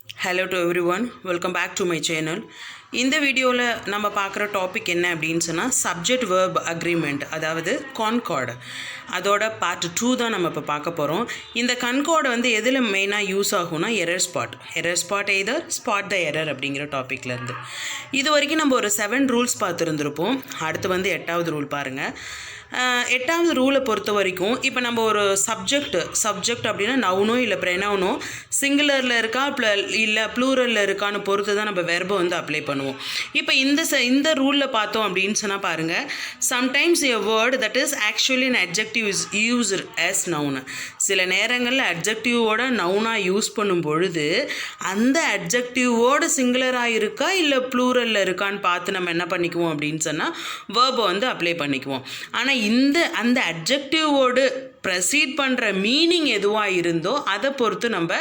Hello to everyone, welcome back to my channel. இந்த வீடியோவில் நம்ம பார்க்குற டாபிக் என்ன அப்படின்னு சொன்னால் சப்ஜெக்ட் வேர்ப் அக்ரிமெண்ட், அதாவது கான்கார்டு. அதோட பார்ட் 2 தான் நம்ம இப்போ பார்க்க போகிறோம். இந்த கன்கார்டு வந்து எதில் மெயினாக யூஸ் ஆகும்னா error spot either spot the error அப்படிங்கிற டாப்பிக்லேருந்து. இது வரைக்கும் நம்ம ஒரு 7 ரூல்ஸ் பார்த்துருந்துருப்போம். அடுத்து வந்து 8வது ரூல் பாருங்கள். 8வது ரூலை பொறுத்த வரைக்கும் இப்போ நம்ம ஒரு சப்ஜெக்ட் அப்படின்னா நவுனோ இல்லை ப்ரெனவுனோ சிங்குலரில் இருக்கா இல்லை ப்ளூரலில் இருக்கான்னு பொறுத்து தான் நம்ம வெர்பை வந்து அப்ளை பண்ணுவோம். இப்போ இந்த ரூலில் பார்த்தோம் அப்படின்னு சொன்னால் பாருங்கள், sometimes a word that is actually an adjective is used as noun. சில நேரங்களில் அட்ஜெக்டிவோட நவுனாக யூஸ் பண்ணும் பொழுது அந்த அட்ஜெக்டிவோடு சிங்குலராக இருக்கா இல்லை ப்ளூரலில் இருக்கான்னு பார்த்து நம்ம என்ன பண்ணிக்குவோம் அப்படின்னு சொன்னால் வேர்பை வந்து அப்ளை பண்ணிக்குவோம். ஆனால் அந்த அட்ஜெக்டிவோடு ப்ரொசீட் பண்ணுற மீனிங் எதுவாக இருந்தோ அதை பொறுத்து நம்ம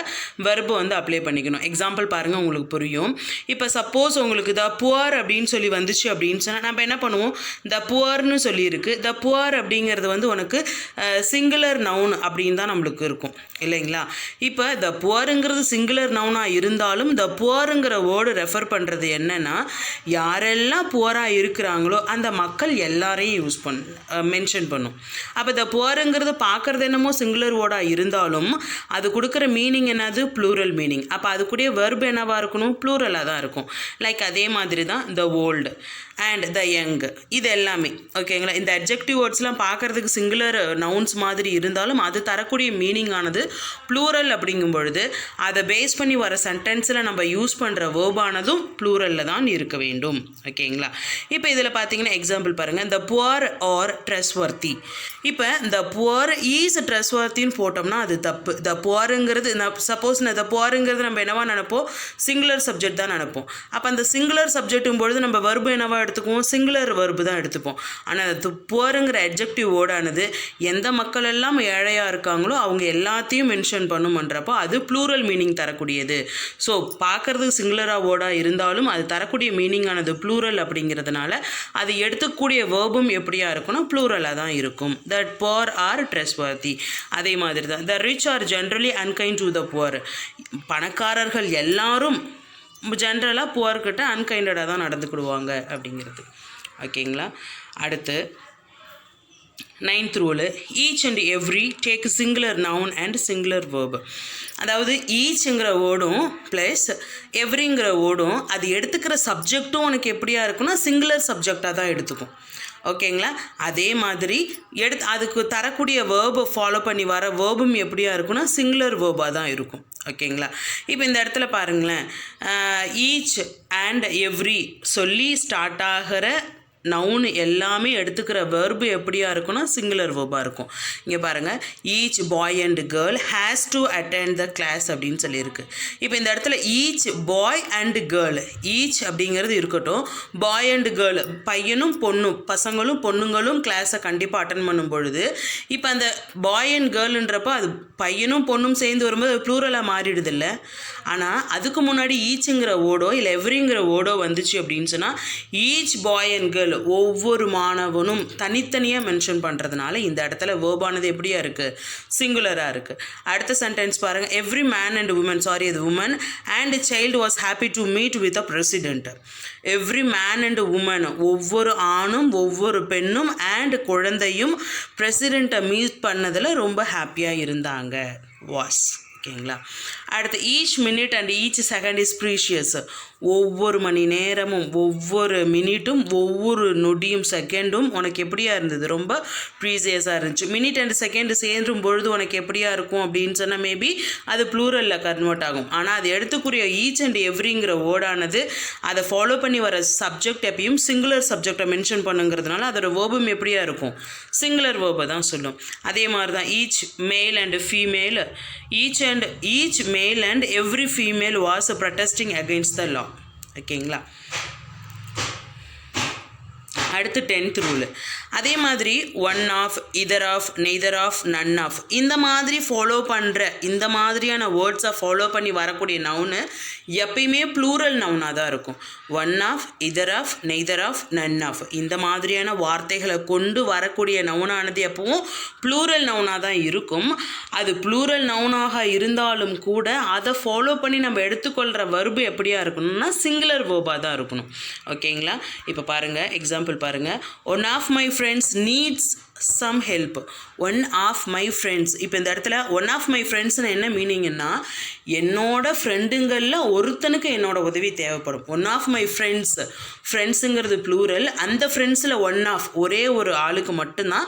வெர்பை வந்து அப்ளை பண்ணிக்கணும். எக்ஸாம்பிள் பாருங்கள், உங்களுக்கு புரியும். இப்போ சப்போஸ் உங்களுக்கு த புவர் அப்படின்னு சொல்லி வந்துச்சு அப்படின்னு சொன்னால் நம்ம என்ன பண்ணுவோம், த புவர்னு சொல்லியிருக்கு. த புவர் அப்படிங்கிறது வந்து உனக்கு சிங்குலர் நவுன் அப்படின்னு தான் நம்மளுக்கு இருக்கும் இல்லைங்களா. இப்போ த புவருங்கிறது சிங்குலர் நவுனாக இருந்தாலும் த புவருங்கிற வேர்டு ரெஃபர் பண்ணுறது என்னென்னா, யாரெல்லாம் புவராக இருக்கிறாங்களோ அந்த மக்கள் எல்லாரையும் மென்ஷன் பண்ணும். அப்போ த புவருங்கிறது பார்க்குறது என்னமோ சிங்குலர் வேர்டாக இருந்தாலும் அது கொடுக்குற மீனிங் என்னது, ப்ளூரல் மீனிங். அப்போ அதுக்குடைய வெர்ப் என்னவாக இருக்கணும், ப்ளூரலாக தான் இருக்கும். லைக் அதே மாதிரி தான் த ஓல்டு அண்ட் த யங், இது எல்லாமே ஓகேங்களா. இந்த அட்ஜெக்டிவ் வேர்ட்ஸ்லாம் பார்க்குறதுக்கு சிங்குலர் நவுன்ஸ் மாதிரி இருந்தாலும் அது தரக்கூடிய மீனிங் ஆனது ப்ளூரல் அப்படிங்கும் பொழுது அதை பேஸ் பண்ணி வர சென்டென்ஸில் நம்ம யூஸ் பண்ணுற வேர்பானதும் ப்ளூரலில் தான் இருக்க வேண்டும் ஓகேங்களா. இப்போ இதில் பார்த்தீங்கன்னா எக்ஸாம்பிள் பாருங்கள், த புவர் ஆர் ட்ரஸ்வர்த்தி. இப்போ த புவர் ஈஸ் ட்ரஸ்வர்த்தின்னு போட்டோம்னா அது தப்பு. த புவருங்கிறது சப்போஸ் த புவருங்கிறது நம்ம என்னவா நினைப்போம், சிங்குலர் சப்ஜெக்ட் தான் நினைப்போம். அப்போ அந்த சிங்குலர் சப்ஜெக்டும் பொழுது நம்ம வெர்பு என்னவா எடுத்துக்குவோம், சிங்குலர் வெர்பு தான் எடுத்துப்போம். ஆனால் அந்த புவருங்கிற அட்ஜெக்டிவ் வேர்டானது எந்த மக்கள் எல்லாம் ஏழையாக இருக்காங்களோ அவங்க எல்லாத்தையும் மென்ஷன் பண்ணுமன்றப்போ அது ப்ளூரல் மீனிங் தரக்கூடியது. ஸோ பார்க்குறதுக்கு சிங்குலராக வேர்டாக இருந்தாலும் அது தரக்கூடிய மீனிங் ஆனது ப்ளூரல் அப்படிங்கிறதுனால அது எடுத்துக்கூடிய வேர்பும் எப்படியா இருக்கும்னா ப்ளூரலாக தான் இருக்கும். That poor are trustworthy. அதே மாதிரி தான் the rich are generally unkind to the poor. பணக்காரர்கள் எல்லாரும் ஜென்ரலாக புவர்கிட்ட அன்கைண்டடாக தான் நடந்துக்கிடுவாங்க அப்படிங்கிறது ஓகேங்களா. அடுத்து 9th rule, each and every take singular noun and singular verb. அதாவது ஈச்சுங்கிற வேர்டும் ப்ளஸ் எவ்ரிங்கிற வேர்டும் அது எடுத்துக்கிற சப்ஜெக்டும் உனக்கு எப்படியா இருக்குன்னா சிங்குலர் சப்ஜெக்டாக தான் எடுத்துக்கும் ஓகேங்களா. அதே மாதிரி அதுக்கு தரக்கூடிய வேர்பை ஃபாலோ பண்ணி வர வேர்பும் எப்படியா இருக்குன்னா சிங்குலர் வேர்பாக தான் இருக்கும் ஓகேங்களா. இப்போ இந்த இடத்துல பாருங்களேன், ஈச் அண்ட் எவ்ரி சொல்லி ஸ்டார்ட் ஆகிற நவுன் எல்லாமே எடுத்துக்கிற வெர்பு எப்படியா இருக்குன்னா சிங்குலர் வெர்பாக இருக்கும். இங்கே பாருங்கள், each boy and girl has to attend the class அப்படின்னு சொல்லியிருக்கு. இப்போ இந்த இடத்துல each boy and girl, each அப்படிங்கிறது இருக்கட்டும், பாய் அண்ட் கேர்ள் பையனும் பொண்ணும் பசங்களும் பொண்ணுங்களும் கிளாஸை கண்டிப்பாக அட்டன் பண்ணும் பொழுது இப்போ அந்த பாய் அண்ட் கேர்ள்ன்றப்போ அது பையனும் பொண்ணும் சேர்ந்து வரும்போது அது ப்ளூரலாக மாறிடுது இல்லை. ஆனால் அதுக்கு முன்னாடி ஈச்சுங்கிற வேர்டோ இல்லை எவ்ரிங்கிற வேர்டோ வந்துச்சு அப்படின்னு சொன்னால் ஈச் பாய் அண்ட் கேர்ள் ஒவ்வொரு மாணவனும் தனித்தனியாக மென்ஷன் பண்ணுறதுனால இந்த இடத்துல வேர்பானது எப்படியா இருக்குது, சிங்குலராக இருக்குது. அடுத்த சென்டென்ஸ் பாருங்கள், எவ்ரி மேன் அண்ட் உமன், அது woman and child was happy to meet with a president. Every man and woman ஒவ்வொரு ஆணும் ஒவ்வொரு பெண்ணும் அண்ட் குழந்தையும் பிரசிடெண்ட்டை மீட் பண்ணதில் ரொம்ப ஹாப்பியாக இருந்தாங்க வாஸ் ஓகேங்களா. அடுத்து each minute and each second is precious. ஒவ்வொரு மணி நேரமும் ஒவ்வொரு மினிட்டும் ஒவ்வொரு நொடியும் செகண்டும் உனக்கு எப்படியா இருந்தது, ரொம்ப ப்ரீசியஸாக இருந்துச்சு. மினிட் அண்ட் செகண்ட் சேர்ந்தும் பொழுது உனக்கு எப்படியா இருக்கும் அப்படின்னு சொன்னால் மேபி அது ப்ளூரலில் கன்வெர்ட் ஆகும். ஆனால் அது எடுத்துக்கூடிய ஈச் அண்ட் எவ்ரிங்கிற வேர்டானது அதை ஃபாலோ பண்ணி வர சப்ஜெக்ட் எப்பயும் சிங்குலர் சப்ஜெக்டை மென்ஷன் பண்ணுங்கிறதுனால அதோட வேர்பும் எப்படியா இருக்கும், சிங்குலர் வேர்பை தான் சொல்லும். அதே மாதிரி தான் each male and female, each male and every female was protesting against the law ஓகேங்களா. அடுத்து 10th ரூல். அதே மாதிரி one of, either of, neither of, none of, இந்த மாதிரி ஃபாலோ பண்ணுற இந்த மாதிரியான வேர்ட்ஸை ஃபாலோ பண்ணி வரக்கூடிய நவுனு எப்பயுமே ப்ளூரல் நவுனாக தான் இருக்கும். One of, either of, neither of, none of, இந்த மாதிரியான வார்த்தைகளை கொண்டு வரக்கூடிய நவுனானது எப்பவும் ப்ளூரல் நவுனாக தான் இருக்கும். அது ப்ளூரல் நவுனாக இருந்தாலும் கூட அதை ஃபாலோ பண்ணி நம்ம எடுத்துக்கொள்கிற வர்பு எப்படியா இருக்கணும்னா சிங்குலர் வேர்பாக தான் இருக்கணும். ஓகேங்களா? இப்போ பாருங்கள், எக்ஸாம்பிள் பாருங்கள். One of my friends needs some help. One of my friends. இப்போ இந்த இடத்துல ஒன் ஆஃப் மை ஃப்ரெண்ட்ஸ்னு என்ன மீனிங்னா, என்னோட ஃப்ரெண்டுங்களில் ஒருத்தனுக்கு என்னோட உதவி தேவைப்படும். ஒன் ஆஃப் மை ஃப்ரெண்ட்ஸ், ஃப்ரெண்ட்ஸுங்கிறது ப்ளூரல். அந்த ஃப்ரெண்ட்ஸில் ஒன் ஆஃப், ஒரே ஒரு ஆளுக்கு மட்டும்தான்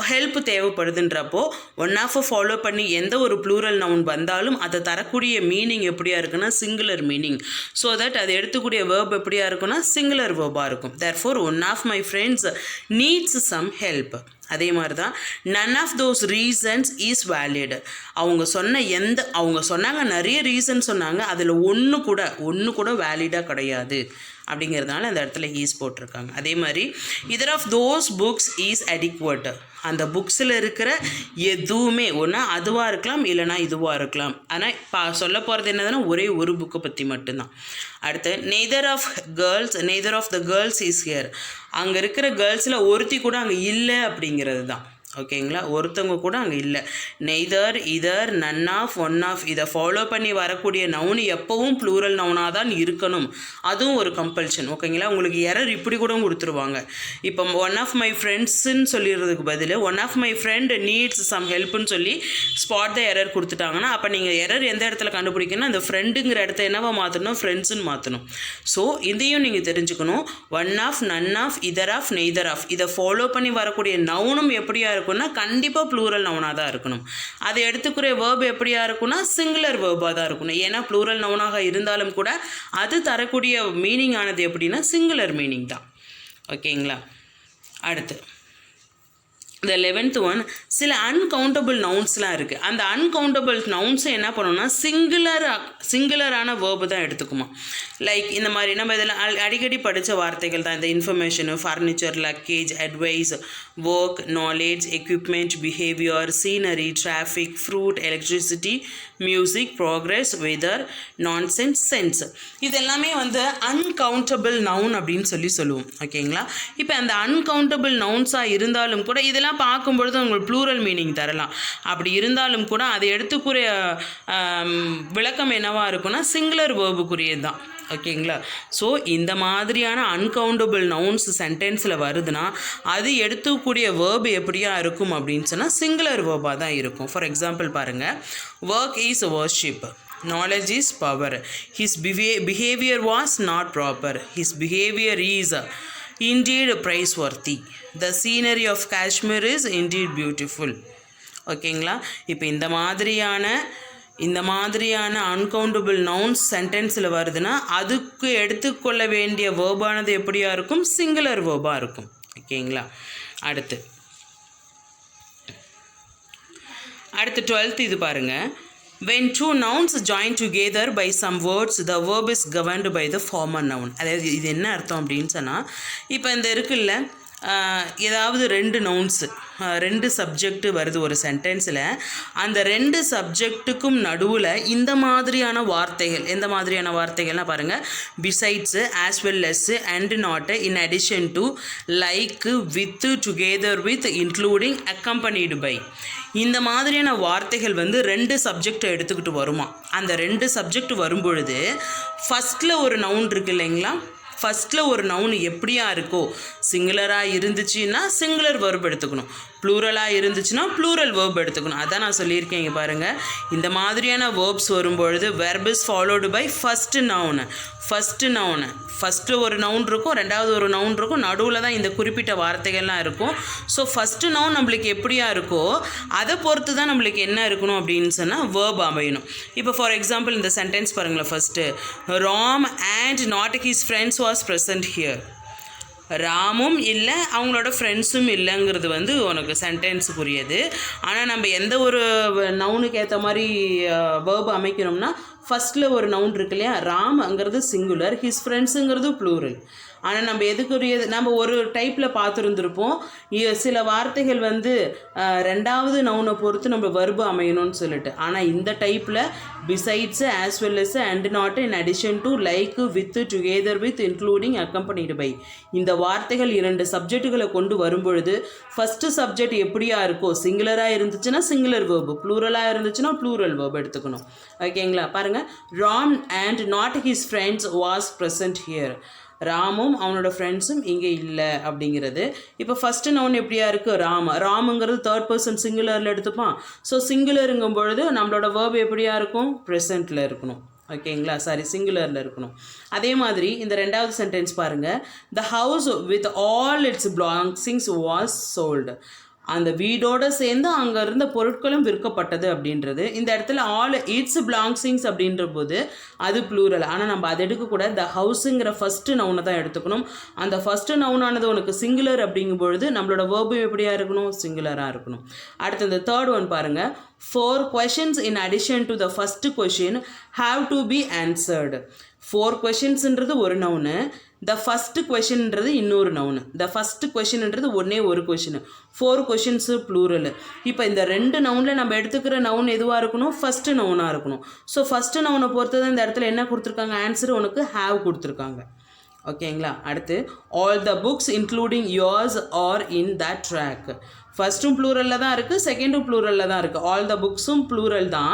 ஹெல்ப் தேவைப்படுதுன்றப்போ ஒன் ஆஃபை ஃபாலோ பண்ணி எந்த ஒரு ப்ளூரல் நவுன் வந்தாலும் அதை தரக்கூடிய மீனிங் எப்படியா இருக்குன்னா சிங்குலர் மீனிங். ஸோ தட் அது எடுத்துக்கூடிய வேர்ப் எப்படியா இருக்குன்னா சிங்குலர் வேர்பாக இருக்கும். Therefore one of my friends needs some help. அதே மாதிரி தான் none of those reasons is valid. அவங்க சொன்னாங்க நிறைய ரீசன் சொன்னாங்க, அதில் ஒன்று கூட வேலிடாக கிடையாது அப்படிங்கிறதுனால அந்த இடத்துல ஈஸ் போட்டிருக்காங்க. அதே மாதிரி இதர் ஆஃப் தோஸ் புக்ஸ் இஸ் அடிக்வட். அந்த புக்ஸில் இருக்கிற எதுவுமே ஒன்றா அதுவாக இருக்கலாம், இல்லைனா இதுவாக இருக்கலாம். ஆனால் சொல்ல போகிறது என்னதுன்னா ஒரே ஒரு புக்கை பற்றி மட்டும்தான். அடுத்து neither of the girls is here. அங்கே இருக்கிற கேர்ள்ஸில் ஒருத்தி கூட அங்கே இல்லை அப்படிங்கிறது தான். ஓகேங்களா? ஒருத்தவங்க கூட அங்கே இல்லை. நெய்தர், இதர், நன் ஆஃப், ஒன் ஆஃப், இதை ஃபாலோ பண்ணி வரக்கூடிய நவுன் எப்பவும் ப்ளூரல் நவுனாக தான் இருக்கணும். அதுவும் ஒரு கம்பல்ஷன். ஓகேங்களா? உங்களுக்கு எரர் இப்படி கூட கொடுத்துருவாங்க. இப்போ ஒன் ஆஃப் மை ஃப்ரெண்ட்ஸுன்னு சொல்லிடுறதுக்கு பதில் one of my friend needs some ஹெல்ப்னு சொல்லி ஸ்பாட் த எரர் கொடுத்துட்டாங்கன்னா அப்போ நீங்கள் எரர் எந்த இடத்துல கண்டுபிடிக்கணும், அந்த ஃப்ரெண்டுங்கிற இடத்த என்னவா மாற்றணும், ஃப்ரெண்ட்ஸுன்னு மாற்றணும். ஸோ இதையும் நீங்கள் தெரிஞ்சுக்கணும். One of, none of, either of, neither of, இதை ஃபாலோ பண்ணி வரக்கூடிய நவுனும் எப்படியா இருக்கும், கண்டிப்பாக ப்ளூரல் நவுனாக தான் இருக்கணும். அதை எடுத்துக்கிற வேர்ப் எப்படியா இருக்குன்னா சிங்குலர் வேர்பாக தான் இருக்கணும். ஏன்னா ப்ளூரல் நவுனாக இருந்தாலும் கூட அது தரக்கூடிய மீனிங் ஆனது எப்படின்னா சிங்குலர் மீனிங் தான். ஓகேங்களா? அடுத்து இந்த 11th ஒன், சில அன்கவுண்டபிள் நவுன்ஸ்லாம் இருக்குது. அந்த அன்கவுண்டபிள் நவுன்ஸை என்ன பண்ணணும்னா சிங்குலரான வேர்பு தான் எடுத்துக்குமா. லைக் இந்த மாதிரி நம்ம இதில் அடிக்கடி படித்த வார்த்தைகள் தான் இந்த information, furniture, luggage, advice, work, knowledge, equipment, behaviour, scenery, traffic, fruit, electricity, music, progress, weather, nonsense, sense. இது எல்லாமே அன்கவுண்டபிள் நவுன் அப்படின்னு சொல்லுவோம். ஓகேங்களா? இப்போ அந்த அன்கவுண்டபிள் நவுன்ஸாக இருந்தாலும் கூட இதெல்லாம் பார்க்கும்பொழுது உங்களுக்கு ப்ளூரல் மீனிங் தரலாம். அப்படி இருந்தாலும் கூட அதை எடுத்துக்கூடிய விளக்கம் என்னவாக இருக்குன்னா சிங்குலர் வேர்புக்குரியது தான். ஓகேங்களா? ஸோ இந்த மாதிரியான அன்கவுண்டபிள் நவுன்ஸ் சென்டென்ஸில் வருதுன்னா அது எடுத்துக்கூடிய வேர்பு எப்படியா இருக்கும் அப்படின்னு சொன்னால் சிங்குலர் வேர்பாக தான் இருக்கும். ஃபார் எக்ஸாம்பிள் பாருங்கள், work is worship, knowledge is power, his behavior was not proper, his behavior is indeed praiseworthy, the scenery of Kashmir is indeed beautiful. ஓகேங்களா? இப்போ இந்த மாதிரியான அன்கவுண்டபிள் நவுன்ஸ் சென்டென்ஸில் வருதுன்னா அதுக்கு எடுத்துக்கொள்ள வேண்டிய வேர்பானது எப்படியா இருக்கும், சிங்குலர் வேர்பாக இருக்கும். ஓகேங்களா? அடுத்து 12th இது பாருங்கள். When two nouns join together by some words, the verb is governed by the former noun. அதாவது இது என்ன அர்த்தம் அப்படின்னு சொன்னால், இப்போ இந்த இருக்குல்ல ஏதாவது ரெண்டு நவுன்ஸு, ரெண்டு சப்ஜெக்ட் வருது ஒரு சென்டென்ஸில், அந்த ரெண்டு சப்ஜெக்ட்டுக்கும் நடுவில் இந்த மாதிரியான வார்த்தைகள், எந்த மாதிரியான வார்த்தைகள்னால் பாருங்கள், besides, as well as, and not, in addition to, like, with, together with, including, accompanied by, இந்த மாதிரியான வார்த்தைகள் ரெண்டு சப்ஜெக்டை எடுத்துக்கிட்டு வருமா. அந்த ரெண்டு சப்ஜெக்ட் வரும்பொழுது ஃபஸ்ட்டில் ஒரு நவுன் இருக்கு இல்லைங்களா, ஃபஸ்ட்டில் ஒரு நவுன் எப்படியா இருக்கோ, சிங்குலராக இருந்துச்சுன்னா சிங்குலர் வேர்ப் எடுத்துக்கணும், ப்ளூரலாக இருந்துச்சுன்னா ப்ளூரல் வேர்ப் எடுத்துக்கணும். அதான் நான் சொல்லியிருக்கேன். இங்கே பாருங்கள், இந்த மாதிரியான வேர்ப்ஸ் வரும்பொழுது verb is followed by first noun. First ஒரு நவுன் இருக்கும், ரெண்டாவது ஒரு நவுன் இருக்கும், நடுவில் தான் இந்த குறிப்பிட்ட வார்த்தைகள்லாம் இருக்கும். ஸோ ஃபஸ்ட்டு நவுன் நம்மளுக்கு எப்படியா இருக்கோ அதை பொறுத்து தான் நம்மளுக்கு என்ன இருக்கணும் அப்படின்னு சொன்னால் வேர்ப் அமையணும். இப்போ ஃபார் எக்ஸாம்பிள் இந்த சென்டென்ஸ் பாருங்களேன். First, Ram and not his friends was present here. ராமும் இல்லை, அவங்களோட ஃப்ரெண்ட்ஸும் இல்லைங்கிறது உனக்கு சென்டென்ஸுக்குரியது. ஆனால் நம்ம எந்த ஒரு நவுனுக்கு ஏற்ற மாதிரி வேர்ப் அமைக்கணும்னா ஃபஸ்ட்டில் ஒரு நவுன் இருக்கு இல்லையா, ராம்ங்கிறது சிங்குலர், ஹிஸ் ஃப்ரெண்ட்ஸுங்கிறது ப்ளூரல். ஆனால் நம்ம எதுக்குரியது நம்ம ஒரு டைப்பில் பார்த்துருந்துருப்போம். சில வார்த்தைகள் வந்து ரெண்டாவது நவுனை பொறுத்து நம்ம வர்பு அமையணும்னு சொல்லிட்டு. ஆனால் இந்த டைப்பில் besides as well as and not in addition to like with together with including accompanied by இந்த வார்த்தைகள் 2 சப்ஜெக்டுகளை கொண்டு வரும்பொழுது ஃபஸ்ட்டு சப்ஜெக்ட் எப்படியா இருக்கோ சிங்குலராக இருந்துச்சுன்னா சிங்குலர் வேர்பு, ப்ளூரலாக இருந்துச்சுன்னா ப்ளூரல் வேர்பு எடுத்துக்கணும். ஓகேங்களா? பாருங்கள், Ram and not his friends was present here. ராமும் அவனோட ஃப்ரெண்ட்ஸும் இங்கே இல்லை அப்படிங்கிறது. இப்போ ஃபஸ்ட்டு நவுன் எப்படியா இருக்குது? ராமுங்கிறது தேர்ட் பர்சன் சிங்குலரில் எடுத்துப்பான். ஸோ சிங்குலருங்கும் பொழுது நம்மளோட வேர்பு எப்படியா இருக்கும்? ப்ரெசண்ட்டில் இருக்கணும். ஓகேங்களா? சிங்குலரில் இருக்கணும். அதே மாதிரி இந்த 2வது சென்டென்ஸ் பாருங்கள், the house with all its belongings was sold. அந்த வீடோடு சேர்ந்து அங்கே இருந்த பொருட்களும் விற்கப்பட்டது அப்படின்றது. இந்த இடத்துல ஆல் இட்ஸ் பிலாங்ஸிங்ஸ் அப்படின்ற போது அது ப்ளூரல். ஆனால் நம்ம அதை எடுக்கக்கூடாது. த ஹவுஸுங்கிற ஃபஸ்ட்டு நவுனை தான் எடுத்துக்கணும். அந்த ஃபஸ்ட்டு நவுனானது உனக்கு சிங்குலர் அப்படிங்கும்பொழுது நம்மளோட வேர்பு எப்படியா இருக்கணும்? சிங்குலராக இருக்கணும். அடுத்து இந்த தேர்ட் ஒன் பாருங்கள், 4 questions in addition to the first question have to be answered. 4 questionsன்றது ஒரு நவுனு, த ஃபஸ்ட்டு கொஷின்ன்றது இன்னொரு நவுனு. த ஃபஸ்ட்டு கொஷின்ன்றது ஒன்றே ஒரு கொஷின், 4 கொஷின்ஸு ப்ளூரல். இப்போ இந்த 2 நவுனில் நம்ம எடுத்துக்கிற நவுன் எதுவாக இருக்கணும்? ஃபஸ்ட்டு நவுனாக இருக்கணும். ஸோ ஃபஸ்ட்டு நவுனை பொறுத்தது இந்த இடத்துல என்ன கொடுத்துருக்காங்க? ஆன்சர் உனக்கு ஹேவ் கொடுத்துருக்காங்க. ஓகேங்களா? அடுத்து all the books including yours are in that track. ஃபஸ்ட்டும் ப்ளூரலில் தான் இருக்குது, செகண்டும் ப்ளூரலில் தான் இருக்குது. ஆல் த புக்ஸும் ப்ளூரல் தான்,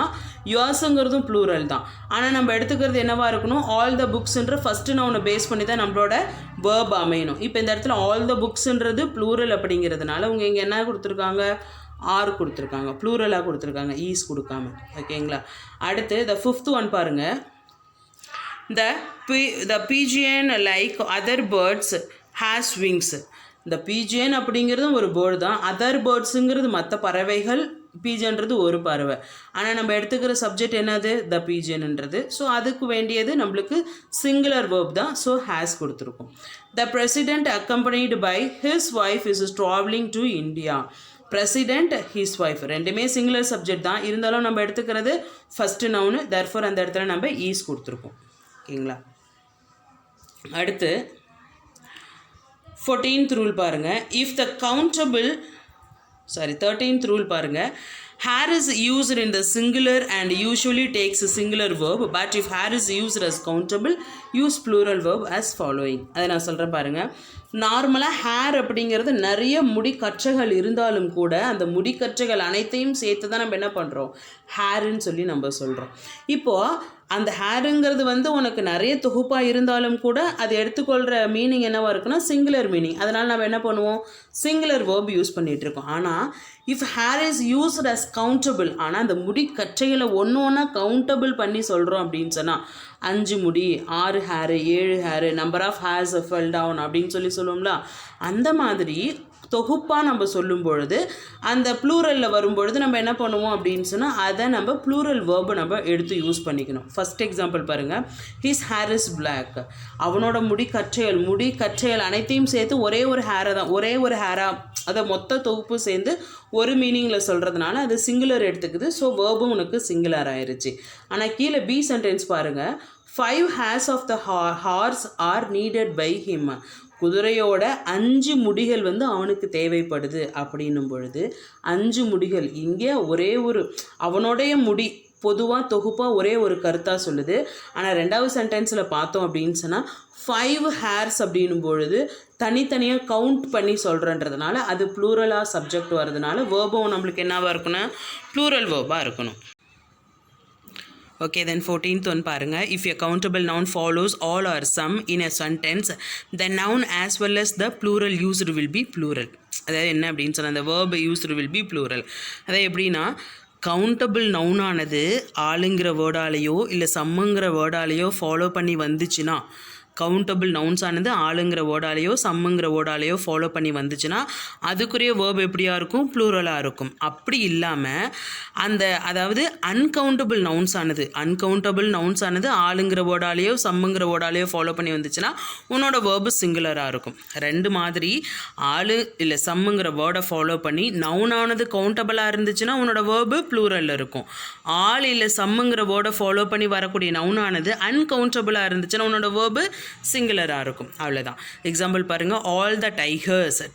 யோர்ஸுங்கிறதும் ப்ளூரல் தான். ஆனால் நம்ம எடுத்துக்கிறது என்னவாக இருக்கணும்? ஆல் த புக்ஸுன்ற ஃபஸ்ட்டு நவுனை பேஸ் பண்ணி தான் நம்மளோட வேர்ப் அமையணும். இப்போ இந்த இடத்துல ஆல் த புக்ஸுன்றது ப்ளூரல் அப்படிங்கிறதுனால அவங்க இங்கே என்ன கொடுத்துருக்காங்க? ஆர் கொடுத்துருக்காங்க, ப்ளூரலாக கொடுத்துருக்காங்க, ஈஸ் கொடுக்காம. ஓகேங்களா? அடுத்து த 5th ஒன் பாருங்கள், the pigeon like other birds has wings. இந்த pigeon அப்படிங்கிறதும் ஒரு பேர்டு தான், அதர் பேர்ட்ஸுங்கிறது மற்ற பறவைகள், பீஜன்றது ஒரு பறவை. ஆனால் நம்ம எடுத்துக்கிற சப்ஜெக்ட் என்னது? த பீஜன்ன்றது. ஸோ அதுக்கு வேண்டியது நம்மளுக்கு சிங்குலர் வேர்ப் தான். ஸோ ஹேஸ் கொடுத்துருக்கோம். The president accompanied by his wife is travelling to India. President, his wife ரெண்டுமே சிங்குலர் சப்ஜெக்ட் தான். இருந்தாலும் நம்ம எடுத்துக்கிறது ஃபஸ்ட்டு நவுனு, தர்ஃபோர் அந்த இடத்துல நம்ம ஈஸ் கொடுத்துருக்கோம். ஓகேங்களா? அடுத்து 14th ரூல் பாருங்கள், if the countable 13th rule பாருங்கள், hair is used in the singular and usually takes a singular verb, but if hair is used as countable, use plural verb as following. அதை நான் சொல்கிறேன் பாருங்கள். நார்மலாக hair அப்படிங்கிறது நிறைய முடிக்கற்றைகள் இருந்தாலும் கூட அந்த முடிக்கற்றைகள் அனைத்தையும் சேர்த்து தான் நம்ம என்ன பண்ணுறோம்? ஹேருன்னு சொல்லி நம்ம சொல்கிறோம். இப்போது அந்த ஹேருங்கிறது வந்து உனக்கு நிறைய தொகுப்பாக இருந்தாலும் கூட அது எடுத்துக்கொள்கிற மீனிங் என்னவாக இருக்குன்னா சிங்குலர் மீனிங். அதனால் நம்ம என்ன பண்ணுவோம்? சிங்குலர் வேர்ப் யூஸ் பண்ணிகிட்ருக்கோம். ஆனால் if hair is used as countable, ஆனால் அந்த முடி கற்றைகளை ஒன்று ஒன்றா கவுண்டபிள் பண்ணி சொல்கிறோம் அப்படின்னு சொன்னால் 5 முடி, 6 hair, 7 hair, number of hairs fell down அப்படின்னு சொல்லுவோம்ல, அந்த மாதிரி தொகுப்பாக நம்ம சொல்லும் பொழுது அந்த ப்ளூரலில் வரும்பொழுது நம்ம என்ன பண்ணுவோம் அப்படின்னு சொன்னால் அதை நம்ம ப்ளூரல் வேர்பை நம்ம எடுத்து யூஸ் பண்ணிக்கணும். ஃபஸ்ட் எக்ஸாம்பிள் பாருங்கள், ஹிஸ் ஹேர் இஸ் பிளாக். அவனோட முடி கற்றைகள் அனைத்தையும் சேர்த்து ஒரே ஒரு ஹேரை தான், ஒரே ஒரு ஹேராக அதை மொத்த தொகுப்பு சேர்ந்து ஒரு மீனிங்கில் சொல்கிறதுனால அது சிங்குலர் எடுத்துக்குது. ஸோ வேர்பும் உனக்கு சிங்குலர் ஆயிடுச்சு. ஆனால் கீழே பி சென்டென்ஸ் பாருங்கள், 5 hairs of the horse are needed by him. குதிரையோட 5 முடிகள் வந்து அவனுக்கு தேவைப்படுது அப்படின்னும் பொழுது 5 முடிகள் இங்கே ஒரே ஒரு அவனுடைய முடி பொதுவாக தொகுப்பாக ஒரே ஒரு கருத்தாக சொல்லுது. ஆனால் 2வது சென்டென்ஸில் பார்த்தோம் அப்படின்னு சொன்னால் 5 hairs அப்படின்னும் பொழுது தனித்தனியாக கவுண்ட் பண்ணி சொல்கிறன்றதுனால அது ப்ளூரலாக சப்ஜெக்ட் வர்றதுனால வேர்பும் நம்மளுக்கு என்னவாக இருக்குன்னா ப்ளூரல் வேர்பாக இருக்கணும். Okay, then 14th one பாருங்க, if a countable noun follows all or some in a sentence, the noun as well as the plural used will be plural. அதாவது என்ன அப்படின்னு சொன்னால் அந்த verb used will be plural. அதாவது எப்படின்னா countable நவுனானது ஆளுங்கிற வேர்டாலேயோ இல்லை சம்முங்கிற வேர்டாலேயோ ஃபாலோ பண்ணி வந்துச்சுன்னா, கவுண்டபிள் நவுன்ஸ் ஆனது ஆளுங்கிற வேர்டாலேயோ சம்முங்கிற வேர்டாலேயோ ஃபாலோ பண்ணி வந்துச்சுன்னா அதுக்குரிய வேர்ப் எப்படியா இருக்கும்? ப்ளூரலாக இருக்கும். அப்படி இல்லாமல் அந்த அதாவது அன்கவுண்டபிள் நவுன்ஸ் ஆனது ஆளுங்கிற வேர்டாலேயோ சம்முங்கிற வேர்டாலேயோ ஃபாலோ பண்ணி வந்துச்சுன்னா உன்னோட வேர்பு சிங்குலராக இருக்கும். 2 மாதிரி ஆளு இல்லை சம்முங்கிற வேர்டை ஃபாலோ பண்ணி நவுனானது கவுண்டபிளாக இருந்துச்சுன்னா உன்னோட வேர்பு ப்ளூரலில் இருக்கும். ஆள் இல்லை சம்முங்கிற வேர்டை ஃபாலோ பண்ணி வரக்கூடிய நவுனானது அன்கவுண்டபிளாக இருந்துச்சுன்னா உன்னோட வேர்பு சிங்குலராக இருக்கும். அவ்வளோதான். எக்ஸாம்பிள் பாருங்கள், ஆல் த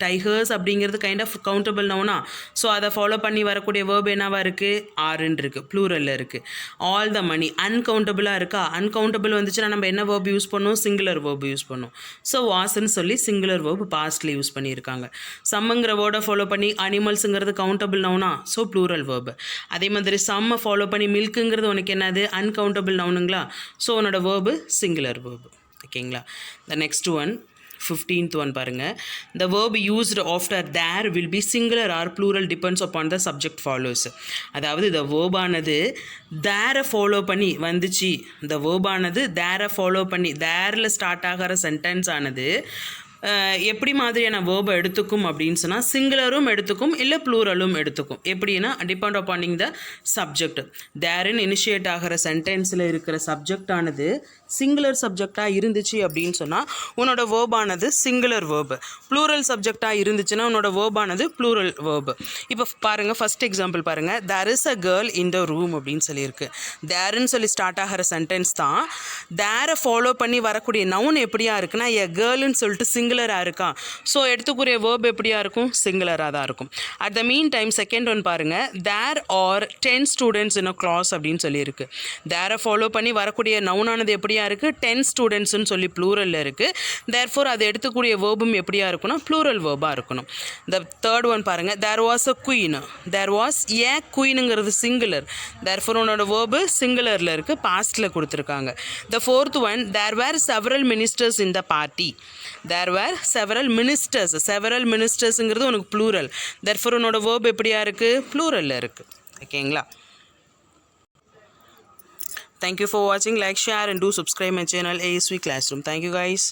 டைகர்ஸ் அப்படிங்கிறது கைண்ட் ஆஃப் கவுண்டபிள் நவுனா. ஸோ அதை ஃபாலோ பண்ணி வரக்கூடிய வேர்ப் என்னவா இருக்குது? ஆறுன்னு இருக்குது, ப்ளூரலில் இருக்குது. ஆல் த மணி அன்கவுண்டபிளாக இருக்கா? அன்கவுண்டபிள் வந்துச்சுன்னா நம்ம என்ன வேர்ப் யூஸ் பண்ணோம்? சிங்குலர் வேர்ப் யூஸ் பண்ணோம். ஸோ வாஸ்ன்னு சொல்லி சிங்குலர் வேர்ப் பாஸ்ட்டில் யூஸ் பண்ணியிருக்காங்க. சம்முங்கிற வேர்டை ஃபாலோ பண்ணி அனிமல்ஸுங்கிறது கவுண்டபிள் நவுனா, ஸோ ப்ளூரல் வேர்பு. அதே மாதிரி சம்மை ஃபாலோ பண்ணி மில்க்குங்கிறது உனக்கு என்னது? அன்கவுண்டபிள் நவுனுங்களா? ஸோ உன்னோட வேர்பு சிங்குலர் வேர்பு. ஓகேங்களா? The next one, 15th one பாருங்கள். The verb used after there will be singular or plural depends upon the subject follows. அதாவது இந்த verb ஆனது there ஃபாலோ பண்ணி வந்துச்சு. இந்த verb ஆனது there ஃபாலோ பண்ணி thereல ஸ்டார்ட் ஆகிற சென்டென்ஸ் ஆனது எப்படி மாதிரியான வேர்பை எடுத்துக்கும் அப்படின்னு சொன்னால் சிங்குலரும் எடுத்துக்கும், இல்லை ப்ளூரலும் எடுத்துக்கும். எப்படின்னா டிபெண்ட் அப்பானிங் த சப்ஜெக்ட். தேரின் இனிஷியேட் ஆகிற சென்டென்ஸில் இருக்கிற சப்ஜெக்ட் ஆனது சிங்குலர் சப்ஜெக்டாக இருந்துச்சு அப்படின்னு சொன்னால் உன்னோட வேர்பானது சிங்குலர் வேர்பு. ப்ளூரல் சப்ஜெக்டாக இருந்துச்சுன்னா உன்னோட வேர்பானது ப்ளூரல் வேர்பு. இப்போ பாருங்கள், ஃபஸ்ட் எக்ஸாம்பிள் பாருங்கள். There is a girl in the room அப்படின்னு சொல்லியிருக்கு. தேருன்னு சொல்லி ஸ்டார்ட் ஆகிற சென்டென்ஸ் தான். தேரை ஃபாலோ பண்ணி வரக்கூடிய நவுன் எப்படியா இருக்குன்னா எ கேர்ள்னு சொல்லிட்டு சிங்குலராக இருக்கா. ஸோ எடுத்துக்கூடிய வேர்ப் எப்படியா இருக்கும்? சிங்குலராக தான் இருக்கும். At the mean time second one பாருங்கள். There are 10 students in a class அப்படின்னு சொல்லியிருக்கு. தேரை ஃபாலோ பண்ணி வரக்கூடிய நவுனானது எப்படியா இருக்குது? 10 ஸ்டூடெண்ட்ஸ்னு சொல்லி ப்ளூரலில் இருக்குது. தேர்ஃபோர் அது எடுத்துக்கூடிய வேர்பும் எப்படியா இருக்குன்னா ப்ளூரல் வேர்பாக இருக்கணும். த தேர்ட் ஒன் பாருங்கள். There was a queen. There was a குயினுங்கிறது சிங்குலர். தேர்ஃபோர் உன்னோட வேர்பு சிங்குலரில் இருக்குது, பாஸ்ட்டில் கொடுத்துருக்காங்க. The fourth one, there were several ministers in the party. There were several மினிஸ்டர்ஸுங்கிறது உனக்கு ப்ளூரல். தேர்ஃபோர் உன்னோட வேர்ப் எப்படியா இருக்குது? ப்ளூரலில் இருக்குது. ஓகேங்களா? Thank you for watching. Like, share and do subscribe my channel ASV Classroom. Thank you guys.